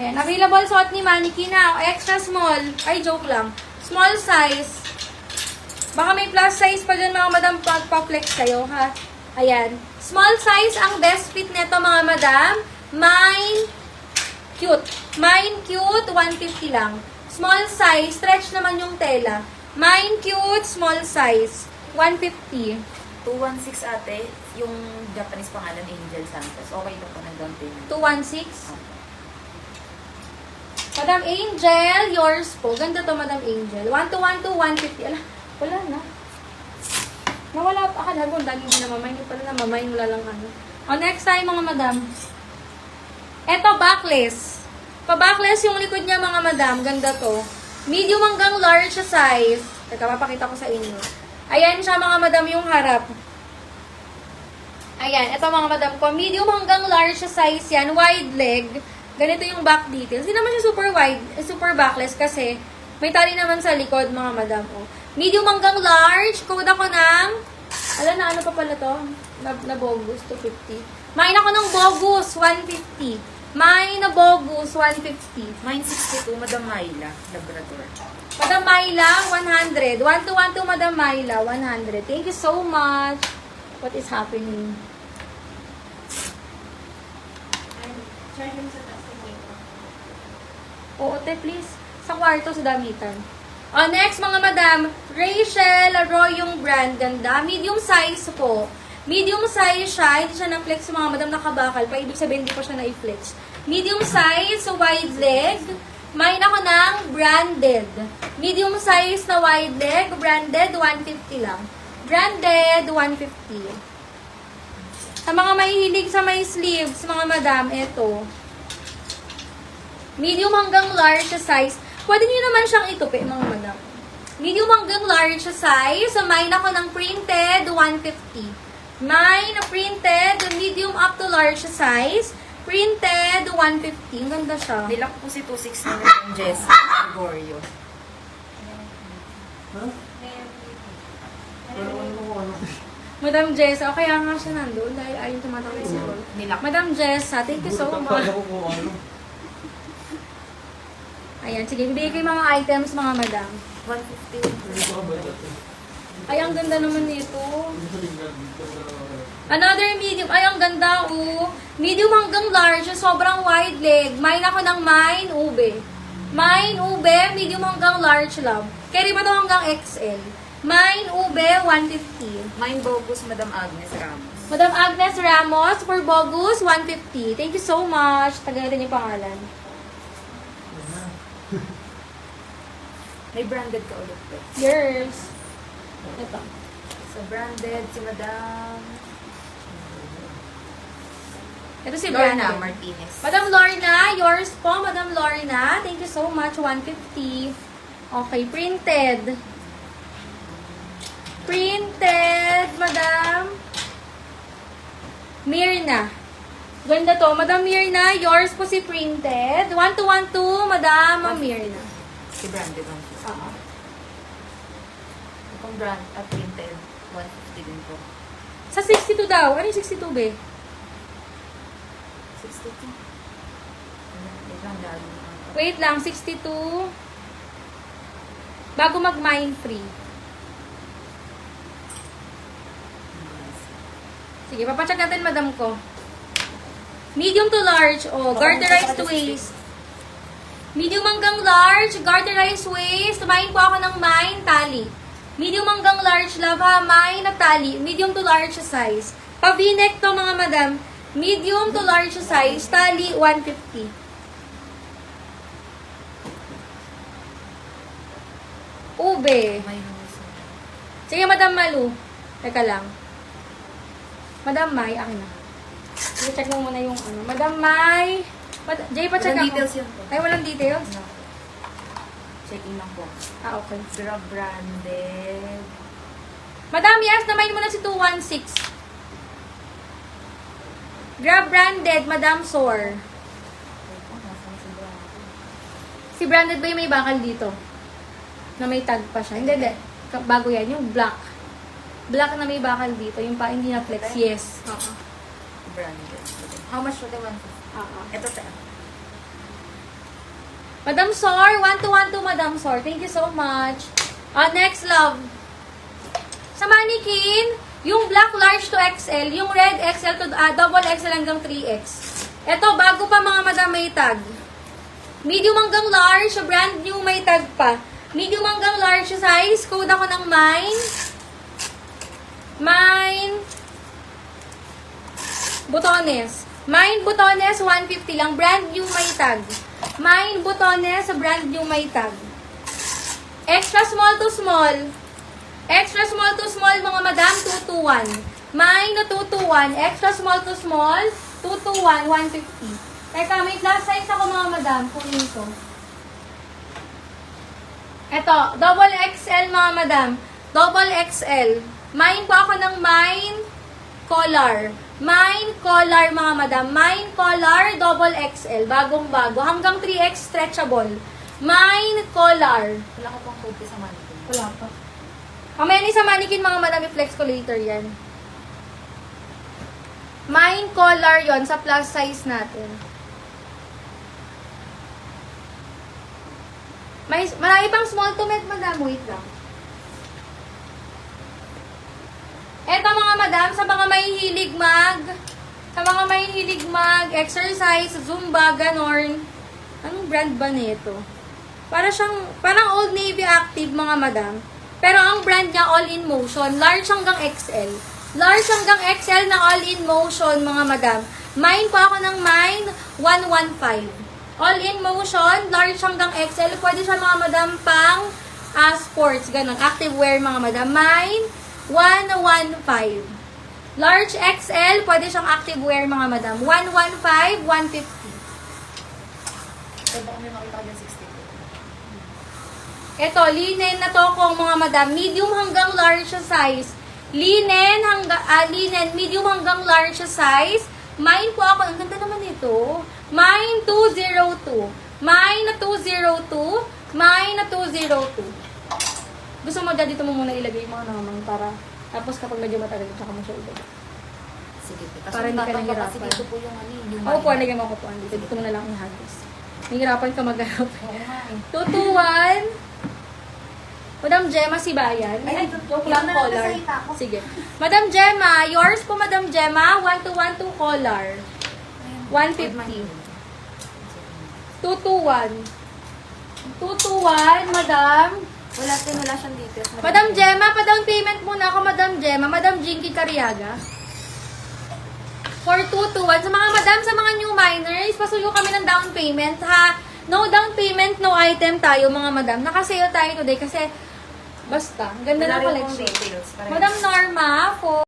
Ayan, available suot ni Mannequin na. Extra small. Ay, joke lang. Small size. Baka may plus size pa dyan mga madam pagpa-flex kayo, ha? Ayan. Small size ang best fit nito mga madam. Mine cute. Mine cute, 150 lang. Small size, stretch naman yung tela. Mine cute, small size, 150. 216 ate, yung Japanese pangalan Angel Santos. Okay lang po ng down payment. 216. Madam Angel, yours po. Ganda to, Madam Angel. 1212, 150. Ala, wala na. Nawala pa. Akala ko, dami din namamay. Hindi pala namamay. Wala lang ano. O, next time, mga madam. Eto, backless. Pa-backless yung likod niya, mga madam. Ganda to. Medium hanggang large siya size. Teka, papakita ko sa inyo. Ayan siya, mga madam, yung harap. Ayan, eto mga madam ko. Medium hanggang large siya size yan. Wide leg. Ganito yung back details. Hindi naman siya super wide, super backless kasi may tali naman sa likod, mga madam. Oh. Medium hanggang large. Code ako ng, alam na, ano pa pala to? Na bogus, 250. Main ako ng bogus, 150. Main na bogus, 150. Mine 62, Madam Myla, Labrador. Madam Myla, 100. 1212, Madam Myla, 100. Thank you so much. What is happening? Oo, te, please. Sa kwarto, sa damitan. Next, mga madam, Rachel Arroyo yung brand. Ganda. Medium size po. Medium size siya. Hindi siya na-flex mga madam nakabakal pa. Ibig sabihin, hindi pa siya na-flex. Medium size, wide leg. Main ako ng branded. Medium size na wide leg. Branded, 150 lang. Branded, 150. Sa mga mahihilig sa may sleeves, mga madam, eto. Medium hanggang large size. Pwede nyo naman siyang itupi, mga madam. Medium hanggang large size. So, main ako ng printed, 150. Main na printed, medium up to large size. Printed, 150. Ang ganda siya. Nilak po si 260 ng Jessie Gregorio. Madam Jess, kaya nga siya nandun dahil ayun tumatawag si Paul. Nilak. Madam Jess, thank you so much. Ayan, sige, bibigay ko yung mga items, mga madam. 150. Ay, ang ganda naman nito. Another medium. Ay, ang ganda, oh. Medium hanggang large, sobrang wide leg. Mine ako ng mine, ube. Mine, ube, medium hanggang large lang. Carry ba ito hanggang XL? Mine, ube, 150. Mine bogus, Madam Agnes Ramos. Madam Agnes Ramos, for Bogus, 150. Thank you so much. Tagal natin yung pangalan. May branded ka ulit po. Yours. Ito. So, branded si Madam Ito si Lorna Brandon. Martinez. Madam Lorna, yours po, Madam Lorna. Thank you so much, 150. Okay, printed. Printed, Madam Mirna. Ganda to. Madam Mirna, yours po si printed. 1212, Madam Mirna. Si branded ang po. Itong brand at printed, 150 din po. Sa 62 daw. Ano yung 62, be? 62. Wait lang, lalo. Wait lang, 62. Bago mag-mine free. Sige, papacheck natin, madam ko. Medium to large, garterized waist. Medium hanggang large, garterized waist. Tumain po ako ng mine, tali. Medium hanggang large, love ha, mine na tali. Medium to large size. Pa-v-neck to, mga madam. Medium to large size, tali, 150. Ube. May huso. Sige, Madam Malu. Teka lang. Madam Mai, akin na. Sige, check mo muna yung ano. Madam Mai. Jay, pa-check Walang ako. details yun po. Ay, walang details? No. Checking lang po. Ah, okay. Grab branded. Madam, yes, namain mo na si 216. Grab branded, Madam Sor. Si branded ba yung may bakal dito? Na may tag pa siya? Hindi, hindi. Bago yan, yung black. Black na may bakal dito. Yung pa, hindi na flex. Yes. Oo. Branded. How much for the 150? Oo. Ito sa Madam Sor, 1212 Madam Sor. Thank you so much. Next, love. Sa mannequin, yung black large to XL, yung red XL to double XL hanggang 3X. Ito, bago pa mga madam may tag. Medium hanggang large, brand new may tag pa. Medium hanggang large size, code ako ng Mine Botones. Mine Botones, 150 lang. Brand new may tag. Mine Botones, brand new may tag. Extra small to small. Extra small to small, mga madam, 221. Mine na 221. Extra small to small, 221, 150. Teka, may plus size ako, mga madam. Kunin ko. Eto, double XL, mga madam. Double XL. Mine po ako ng Mine Collar. Mine Collar, mga madam. Mine Collar, double XL. Bagong-bago. Hanggang 3X stretchable. Mine Collar. Wala ko pang code sa mannequin. Wala pa. Kamaya ni sa mannequin, mga madam, i-flex ko later yan. Mine Collar yon sa plus size natin. May ibang small to med, madam. Wait lang. Eto, mga madam, sa mga mahihilig exercise, Zumba, ganon. Anong brand ba nito? Parang Old Navy Active, mga madam. Pero ang brand niya, All in Motion. Large hanggang XL. Large hanggang XL na All in Motion, mga madam. Mine po ako ng Mine 115. All in Motion, large hanggang XL. Pwede siya, mga madam, pang sports, ganun. Active wear, mga madam. Mine 115. Large XL, pwede siyang active wear, mga madam. 115, 150. Kaya baka may makita ka dyan 62. Ito, linen na to kung mga madam. Medium hanggang large siya size. Linen, medium hanggang large siya size. Mine po ako. Ang ganda naman ito. Mine 202. Mine na 202. Mine na 202. Gusto mo dito mo muna ilagay mo naman para tapos kapag medyo matagal tsaka mo siya ilagay. Sige. Para hindi ka nahirapan. Kasi dito po yung yung Oo po, lagyan mo ako po. Dito mo na lang ihagis. Nahihirapan ka maghanap. Oo nga eh. 221. Madam Gemma Sibayan. Ay, joke lang, na lang collar. nasalita ako. Sige. Madam Gemma, yours po, Madam Gemma, 1212 collar. 150. 221. 221, Madam. Wala siyang details. Madam Gemma, pa-down payment muna ako, Madam Gemma. Madam Jinky Cariaga. For 221. Sa mga madam, sa mga new miners, pasuyo kami ng down payment, ha? No down payment, no item tayo, mga madam. Nakasale tayo today kasi basta, ganda ng collection. Details. Madam Norma, for